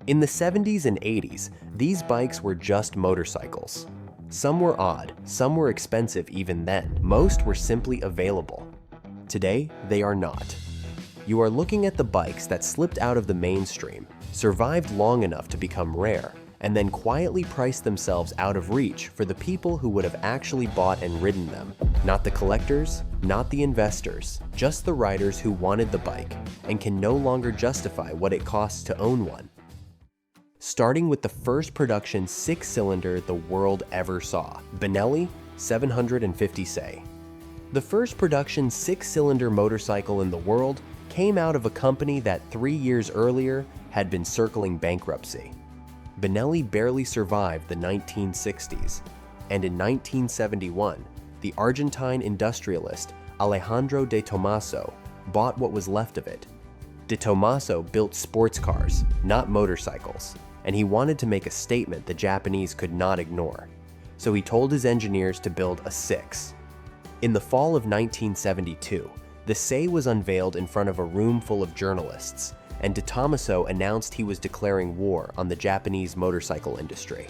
In the 70s and 80s, these bikes were just motorcycles. Some were odd, some were expensive even then. Most were simply available. Today, they are not. You are looking at the bikes that slipped out of the mainstream, survived long enough to become rare, and then quietly priced themselves out of reach for the people who would have actually bought and ridden them. Not the collectors, not the investors, just the riders who wanted the bike and can no longer justify what it costs to own one. Starting with the first production six-cylinder the world ever saw, Benelli 750C. The first production six-cylinder motorcycle in the world came out of a company that 3 years earlier had been circling bankruptcy. Benelli barely survived the 1960s, and in 1971, the Argentine industrialist Alejandro de Tomaso bought what was left of it. De Tomaso built sports cars, not motorcycles, and he wanted to make a statement the Japanese could not ignore. So he told his engineers to build a six. In the fall of 1972, the Sei was unveiled in front of a room full of journalists, and De Tomaso announced he was declaring war on the Japanese motorcycle industry.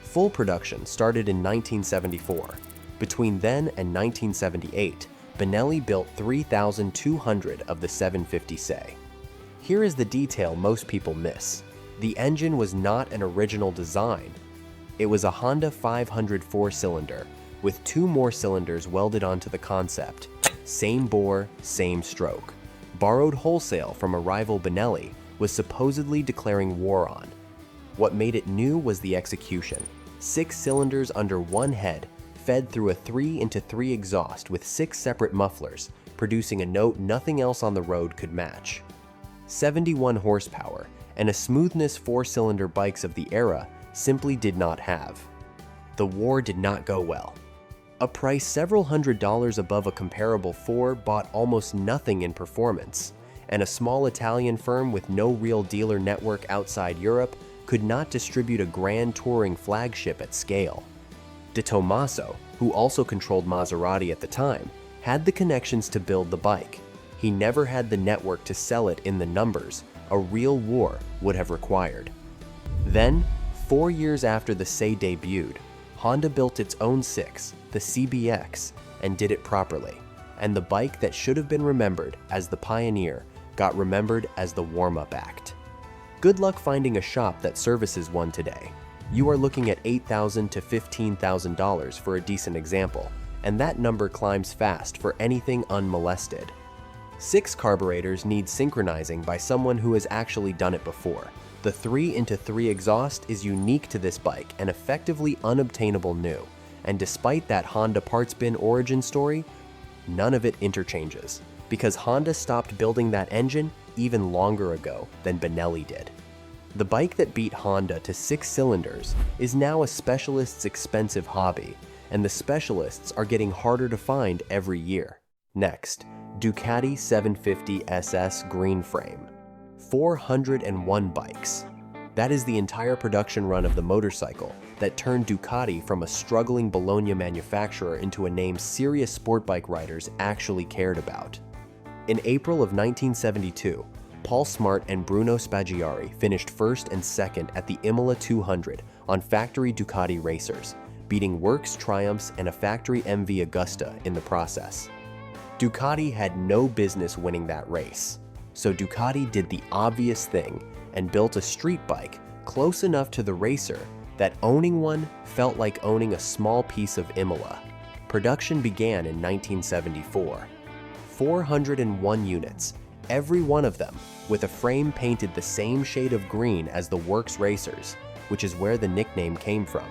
Full production started in 1974. Between then and 1978, Benelli built 3,200 of the 750 Sei. Here is the detail most people miss. The engine was not an original design. It was a Honda 500 four-cylinder with 2 more cylinders welded onto the concept. Same bore, same stroke. Borrowed wholesale from a rival Benelli, was supposedly declaring war on. What made it new was the execution. 6 cylinders under one head, fed through a 3x3 exhaust with 6 separate mufflers, producing a note nothing else on the road could match. 71 horsepower, and a smoothness 4-cylinder bikes of the era simply did not have. The war did not go well. A price several $100s above a comparable 4 bought almost nothing in performance, and a small Italian firm with no real dealer network outside Europe could not distribute a grand touring flagship at scale. De Tomaso, who also controlled Maserati at the time, had the connections to build the bike. He never had the network to sell it in the numbers a real war would have required. Then, 4 years after the Sei debuted, Honda built its own six, the CBX, and did it properly, and the bike that should have been remembered as the pioneer got remembered as the warm-up act. Good luck finding a shop that services one today. You are looking at $8,000 to $15,000 for a decent example, and that number climbs fast for anything unmolested. 6 carburetors need synchronizing by someone who has actually done it before. The 3x3 exhaust is unique to this bike and effectively unobtainable new, and despite that Honda parts bin origin story, none of it interchanges, because Honda stopped building that engine even longer ago than Benelli did. The bike that beat Honda to 6 cylinders is now a specialist's expensive hobby, and the specialists are getting harder to find every year. Next, Ducati 750 SS green frame. 401 bikes. That is the entire production run of the motorcycle that turned Ducati from a struggling Bologna manufacturer into a name serious sport bike riders actually cared about. In April of 1972, Paul Smart and Bruno Spaggiari finished first and second at the Imola 200 on factory Ducati racers, beating Works Triumphs and a factory MV Agusta in the process. Ducati had no business winning that race, so Ducati did the obvious thing and built a street bike close enough to the racer that owning one felt like owning a small piece of Imola. Production began in 1974. 401 units, every one of them with a frame painted the same shade of green as the Works racers, which is where the nickname came from.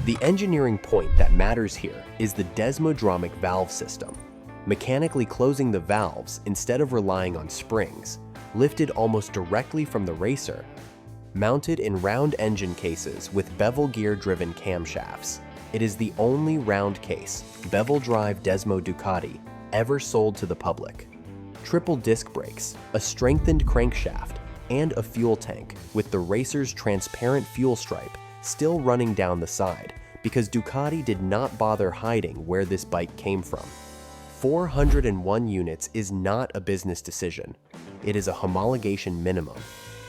The engineering point that matters here is the desmodromic valve system. Mechanically closing the valves instead of relying on springs, lifted almost directly from the racer, mounted in round engine cases with bevel gear-driven camshafts. It is the only round case, bevel drive Desmo Ducati ever sold to the public. Triple disc brakes, a strengthened crankshaft, and a fuel tank with the racer's transparent fuel stripe still running down the side because Ducati did not bother hiding where this bike came from. 401 units is not a business decision. It is a homologation minimum.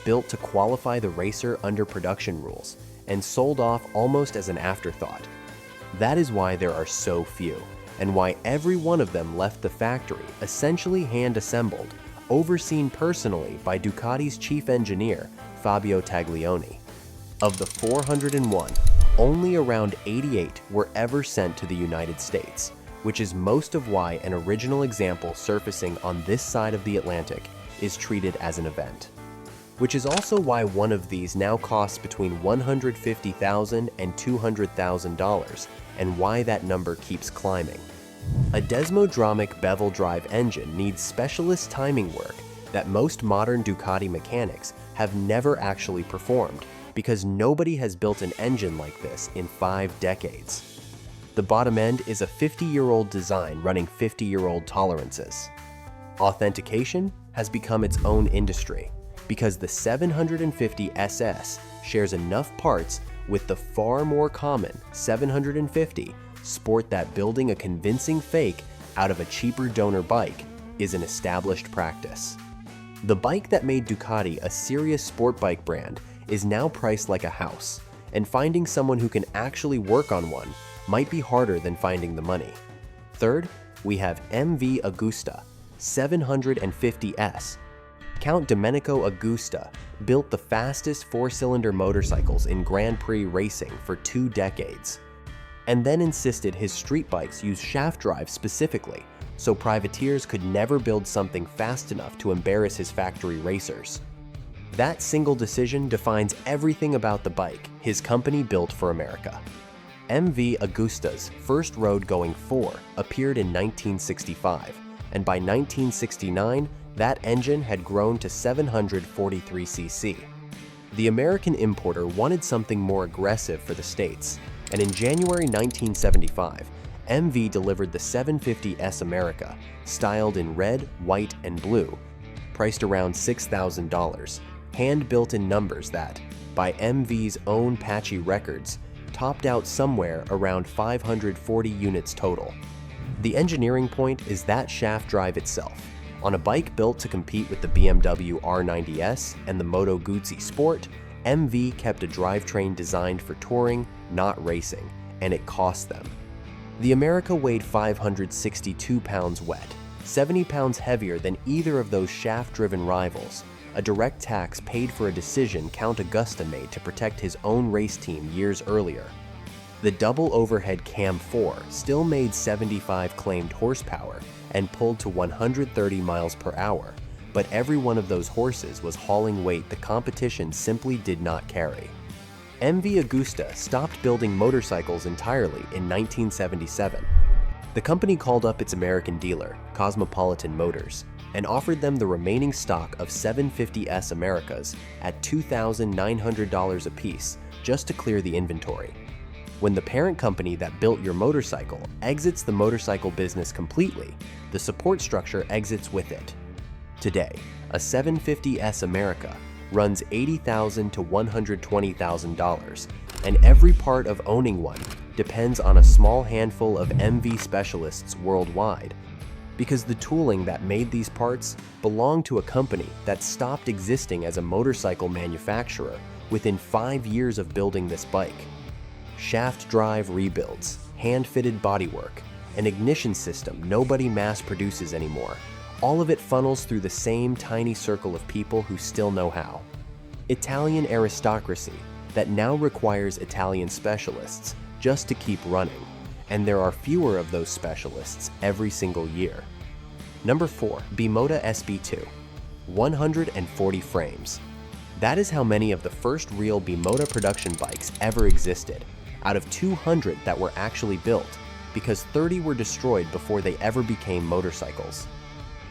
built to qualify the racer under production rules and sold off almost as an afterthought. That is why there are so few, and why every one of them left the factory essentially hand-assembled, overseen personally by Ducati's chief engineer, Fabio Taglioni. Of the 401, only around 88 were ever sent to the United States, which is most of why an original example surfacing on this side of the Atlantic is treated as an event. Which is also why one of these now costs between $150,000 and $200,000, and why that number keeps climbing. A desmodromic bevel drive engine needs specialist timing work that most modern Ducati mechanics have never actually performed, because nobody has built an engine like this in 5 decades. The bottom end is a 50-year-old design running 50-year-old tolerances. Authentication has become its own industry, because the 750 SS shares enough parts with the far more common 750 Sport that building a convincing fake out of a cheaper donor bike is an established practice. The bike that made Ducati a serious sport bike brand is now priced like a house, and finding someone who can actually work on one might be harder than finding the money. Third, we have MV Agusta 750S. Count Domenico Agusta built the fastest 4-cylinder motorcycles in Grand Prix racing for 2 decades, and then insisted his street bikes use shaft drive specifically, so privateers could never build something fast enough to embarrass his factory racers. That single decision defines everything about the bike his company built for America. MV Agusta's first road-going 4 appeared in 1965, and by 1969, that engine had grown to 743 cc. The American importer wanted something more aggressive for the States, and in January 1975, MV delivered the 750S America, styled in red, white, and blue, priced around $6,000, hand-built in numbers that, by MV's own patchy records, topped out somewhere around 540 units total. The engineering point is that shaft drive itself. On a bike built to compete with the BMW R90S and the Moto Guzzi Sport, MV kept a drivetrain designed for touring, not racing, and it cost them. The America weighed 562 pounds wet, 70 pounds heavier than either of those shaft-driven rivals, a direct tax paid for a decision Count Agusta made to protect his own race team years earlier. The double overhead Cam 4 still made 75 claimed horsepower and pulled to 130 miles per hour, but every one of those horses was hauling weight the competition simply did not carry. MV Agusta stopped building motorcycles entirely in 1977. The company called up its American dealer, Cosmopolitan Motors, and offered them the remaining stock of 750S Americas at $2,900 apiece just to clear the inventory. When the parent company that built your motorcycle exits the motorcycle business completely, the support structure exits with it. Today, a 750S America runs $80,000 to $120,000, and every part of owning one depends on a small handful of MV specialists worldwide, because the tooling that made these parts belonged to a company that stopped existing as a motorcycle manufacturer within 5 years of building this bike. Shaft drive rebuilds, hand-fitted bodywork, an ignition system nobody mass produces anymore. All of it funnels through the same tiny circle of people who still know how. Italian aristocracy that now requires Italian specialists just to keep running, and there are fewer of those specialists every single year. Number 4, Bimota SB2, 140 frames. That is how many of the first real Bimota production bikes ever existed, out of 200 that were actually built, because 30 were destroyed before they ever became motorcycles.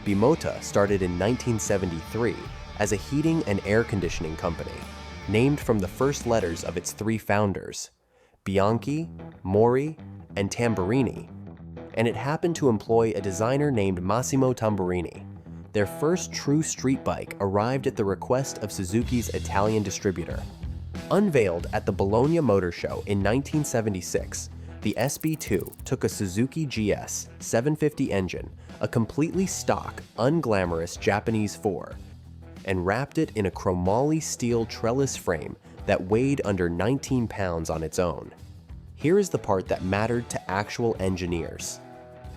Bimota started in 1973 as a heating and air conditioning company, named from the first letters of its 3 founders, Bianchi, Mori, and Tamburini, and it happened to employ a designer named Massimo Tamburini. Their first true street bike arrived at the request of Suzuki's Italian distributor. Unveiled at the Bologna Motor Show in 1976, the SB2 took a Suzuki GS 750 engine, a completely stock, unglamorous Japanese 4, and wrapped it in a chromoly steel trellis frame that weighed under 19 pounds on its own. Here is the part that mattered to actual engineers.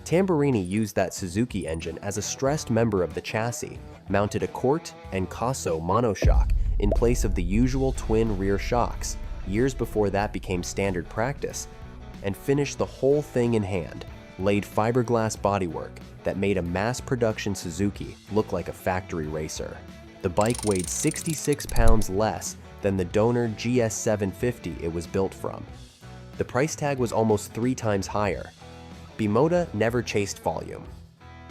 Tamburini used that Suzuki engine as a stressed member of the chassis, mounted a Cort and Casso monoshock in place of the usual twin rear shocks, years before that became standard practice, and finished the whole thing in hand, laid fiberglass bodywork that made a mass-production Suzuki look like a factory racer. The bike weighed 66 pounds less than the donor GS750 it was built from. The price tag was almost 3 times higher. Bimota never chased volume.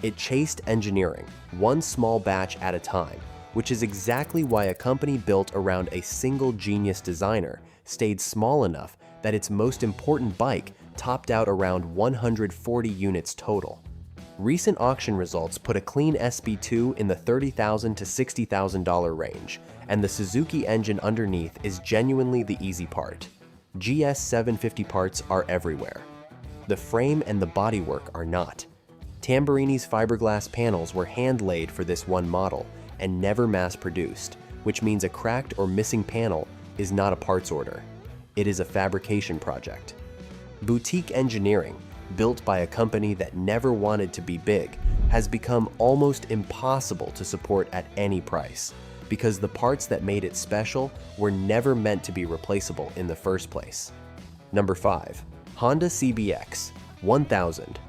It chased engineering, one small batch at a time, which is exactly why a company built around a single genius designer stayed small enough that its most important bike topped out around 140 units total. Recent auction results put a clean SB2 in the $30,000 to $60,000 range, and the Suzuki engine underneath is genuinely the easy part. GS750 parts are everywhere. The frame and the bodywork are not. Tamburini's fiberglass panels were hand-laid for this one model and never mass-produced, which means a cracked or missing panel is not a parts order. It is a fabrication project. Boutique engineering, built by a company that never wanted to be big, has become almost impossible to support at any price, because the parts that made it special were never meant to be replaceable in the first place. Number 5. Honda CBX 1000.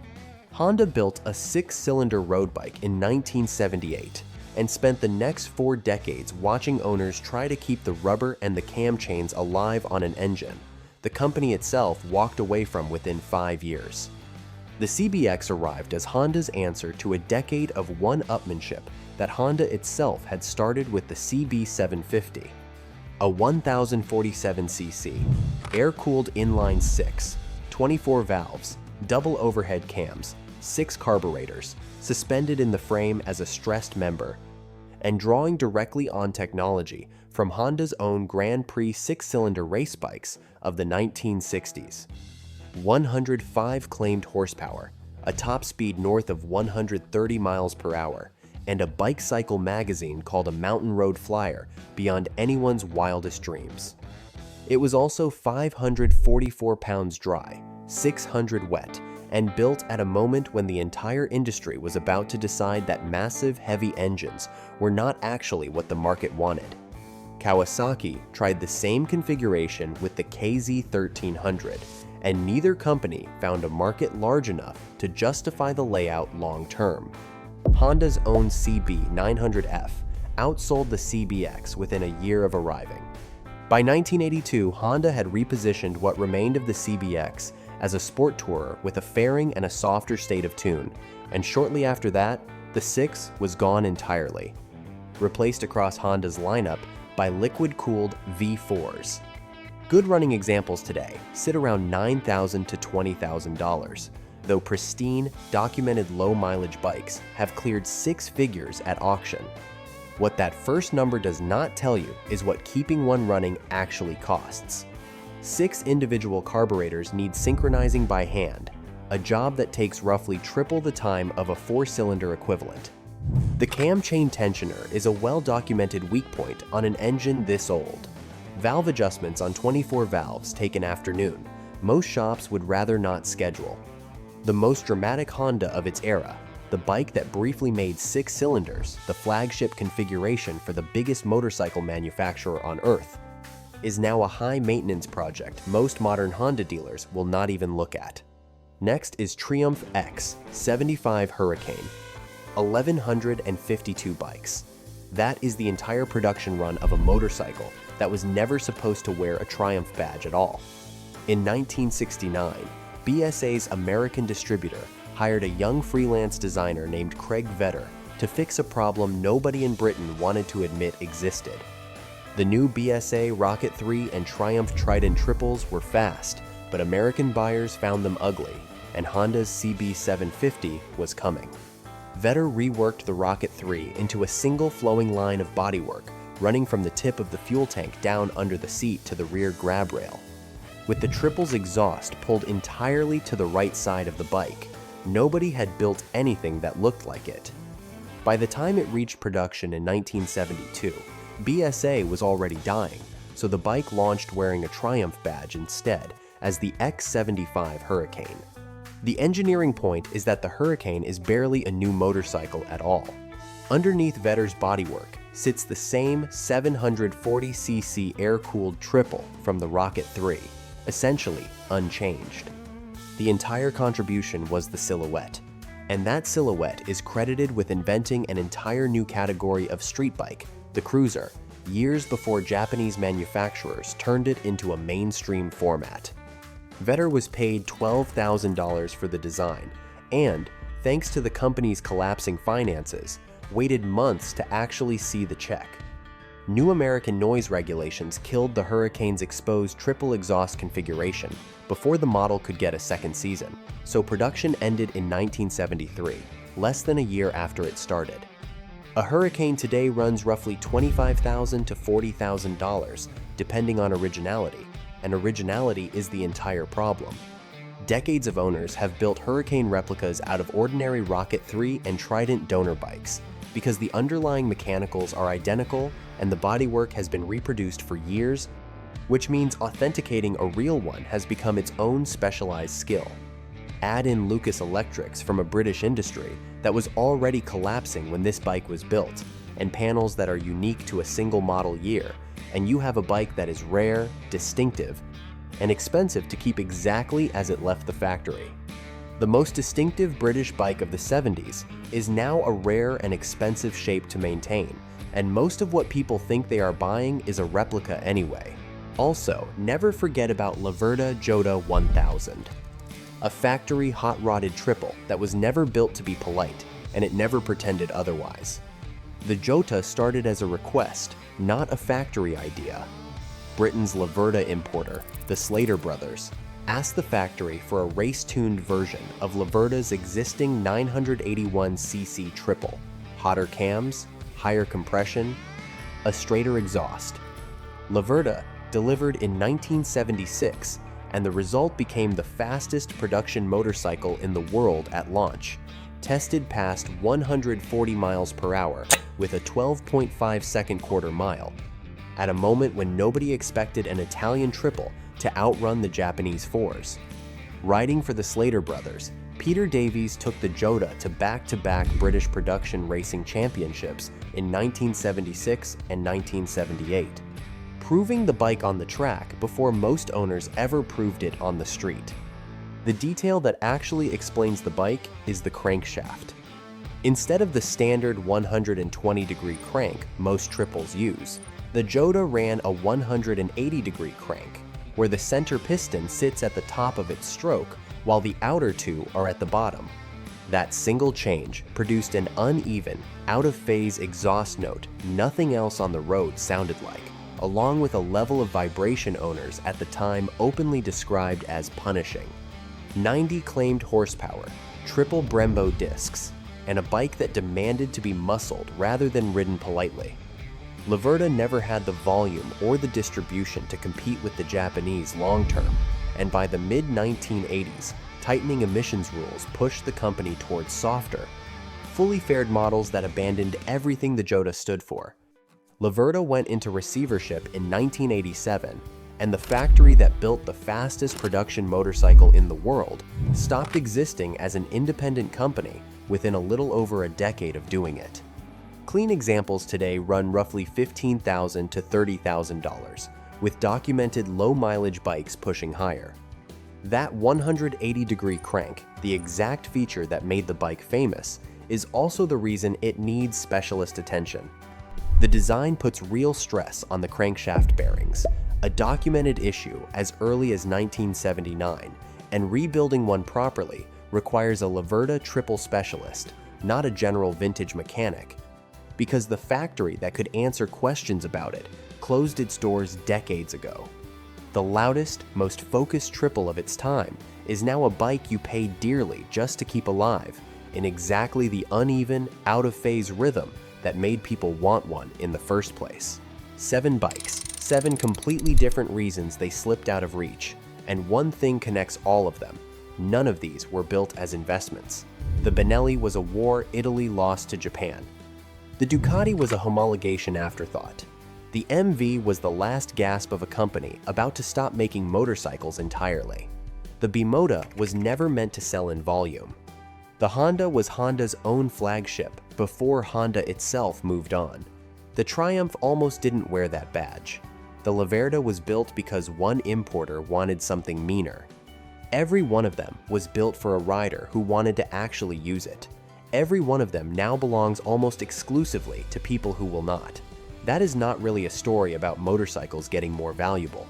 Honda built a 6-cylinder road bike in 1978 and spent the next 4 decades watching owners try to keep the rubber and the cam chains alive on an engine the company itself walked away from within 5 years. The CBX arrived as Honda's answer to a decade of one-upmanship that Honda itself had started with the CB750, a 1047cc, air-cooled inline 6, 24 valves, double overhead cams, 6 carburetors, suspended in the frame as a stressed member, and drawing directly on technology from Honda's own Grand Prix 6-cylinder race bikes of the 1960s. 105 claimed horsepower, a top speed north of 130 miles per hour, and a bike cycle magazine called a Mountain Road Flyer beyond anyone's wildest dreams. It was also 544 pounds dry, 600 wet, and built at a moment when the entire industry was about to decide that massive, heavy engines were not actually what the market wanted. Kawasaki tried the same configuration with the KZ1300, and neither company found a market large enough to justify the layout long-term. Honda's own CB900F outsold the CBX within a year of arriving. By 1982, Honda had repositioned what remained of the CBX as a sport tourer with a fairing and a softer state of tune, and shortly after that, the 6 was gone entirely, replaced across Honda's lineup by liquid-cooled V4s. Good running examples today sit around $9,000 to $20,000, though pristine, documented low-mileage bikes have cleared 6 figures at auction. What that first number does not tell you is what keeping one running actually costs. 6 individual carburetors need synchronizing by hand, a job that takes roughly triple the time of a 4-cylinder equivalent. The cam chain tensioner is a well-documented weak point on an engine this old. Valve adjustments on 24 valves take an afternoon. Most shops would rather not schedule. The most dramatic Honda of its era, the bike that briefly made 6 cylinders, the flagship configuration for the biggest motorcycle manufacturer on Earth, is now a high-maintenance project most modern Honda dealers will not even look at. Next is Triumph X75 Hurricane, 1,152 bikes. That is the entire production run of a motorcycle that was never supposed to wear a Triumph badge at all. In 1969, BSA's American distributor hired a young freelance designer named Craig Vetter to fix a problem nobody in Britain wanted to admit existed. The new BSA Rocket 3 and Triumph Trident triples were fast, but American buyers found them ugly, and Honda's CB750 was coming. Vetter reworked the Rocket 3 into a single flowing line of bodywork running from the tip of the fuel tank down under the seat to the rear grab rail. With the triple's exhaust pulled entirely to the right side of the bike, nobody had built anything that looked like it. By the time it reached production in 1972, BSA was already dying, so the bike launched wearing a Triumph badge instead as the X75 Hurricane. The engineering point is that the Hurricane is barely a new motorcycle at all. Underneath Vetter's bodywork sits the same 740cc air-cooled triple from the Rocket 3, essentially unchanged. The entire contribution was the silhouette, and that silhouette is credited with inventing an entire new category of street bike, the cruiser, years before Japanese manufacturers turned it into a mainstream format. Vetter was paid $12,000 for the design and, thanks to the company's collapsing finances, waited months to actually see the check. New American noise regulations killed the Hurricane's exposed triple exhaust configuration before the model could get a second season, so production ended in 1973, less than a year after it started. A Hurricane today runs roughly $25,000 to $40,000, depending on originality, and originality is the entire problem. Decades of owners have built Hurricane replicas out of ordinary Rocket 3 and Trident donor bikes because the underlying mechanicals are identical and the bodywork has been reproduced for years, which means authenticating a real one has become its own specialized skill. Add in Lucas Electrics from a British industry that was already collapsing when this bike was built, and panels that are unique to a single model year, and you have a bike that is rare, distinctive, and expensive to keep exactly as it left the factory. The most distinctive British bike of the 70s is now a rare and expensive shape to maintain, and most of what people think they are buying is a replica anyway. Also, never forget about Laverda Jota 1000, a factory hot-rodded triple that was never built to be polite, and it never pretended otherwise. The Jota started as a request, not a factory idea. Britain's Laverda importer, the Slater brothers, asked the factory for a race-tuned version of Laverda's existing 981cc triple, hotter cams, higher compression, a straighter exhaust. Laverda delivered in 1976, and the result became the fastest production motorcycle in the world at launch, tested past 140 miles per hour with a 12.5-second quarter mile, at a moment when nobody expected an Italian triple to outrun the Japanese fours. Riding for the Slater brothers, Peter Davies took the Jota to back-to-back British production racing championships in 1976 and 1978, proving the bike on the track before most owners ever proved it on the street. The detail that actually explains the bike is the crankshaft. Instead of the standard 120-degree crank most triples use, the Jota ran a 180-degree crank, where the center piston sits at the top of its stroke while the outer two are at the bottom. That single change produced an uneven, out-of-phase exhaust note nothing else on the road sounded like, along with a level of vibration owners at the time openly described as punishing. 90 claimed horsepower, triple Brembo discs, and a bike that demanded to be muscled rather than ridden politely. Laverda never had the volume or the distribution to compete with the Japanese long-term, and by the mid-1980s, tightening emissions rules pushed the company towards softer, fully fared models that abandoned everything the Jota stood for. Laverda went into receivership in 1987, and the factory that built the fastest production motorcycle in the world stopped existing as an independent company within a little over a decade of doing it. Clean examples today run roughly $15,000 to $30,000, with documented low-mileage bikes pushing higher. That 180-degree crank, the exact feature that made the bike famous, is also the reason it needs specialist attention. The design puts real stress on the crankshaft bearings, a documented issue as early as 1979, and rebuilding one properly requires a Laverda triple specialist, not a general vintage mechanic, because the factory that could answer questions about it closed its doors decades ago. The loudest, most focused triple of its time is now a bike you pay dearly just to keep alive, in exactly the uneven, out-of-phase rhythm that made people want one in the first place. 7 bikes, 7 completely different reasons they slipped out of reach, and one thing connects all of them. None of these were built as investments. The Benelli was a war Italy lost to Japan, The Ducati was a homologation afterthought. The MV was the last gasp of a company about to stop making motorcycles entirely. The Bimota was never meant to sell in volume. The Honda was Honda's own flagship before Honda itself moved on. The Triumph almost didn't wear that badge. The Laverda was built because one importer wanted something meaner. Every one of them was built for a rider who wanted to actually use it. Every one of them now belongs almost exclusively to people who will not. That is not really a story about motorcycles getting more valuable.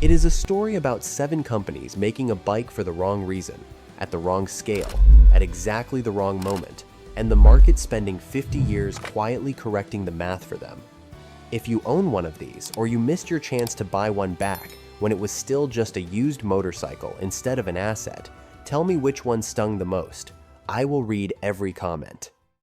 It is a story about 7 companies making a bike for the wrong reason, at the wrong scale, at exactly the wrong moment, and the market spending 50 years quietly correcting the math for them. If you own one of these, or you missed your chance to buy one back when it was still just a used motorcycle instead of an asset, tell me which one stung the most. I will read every comment.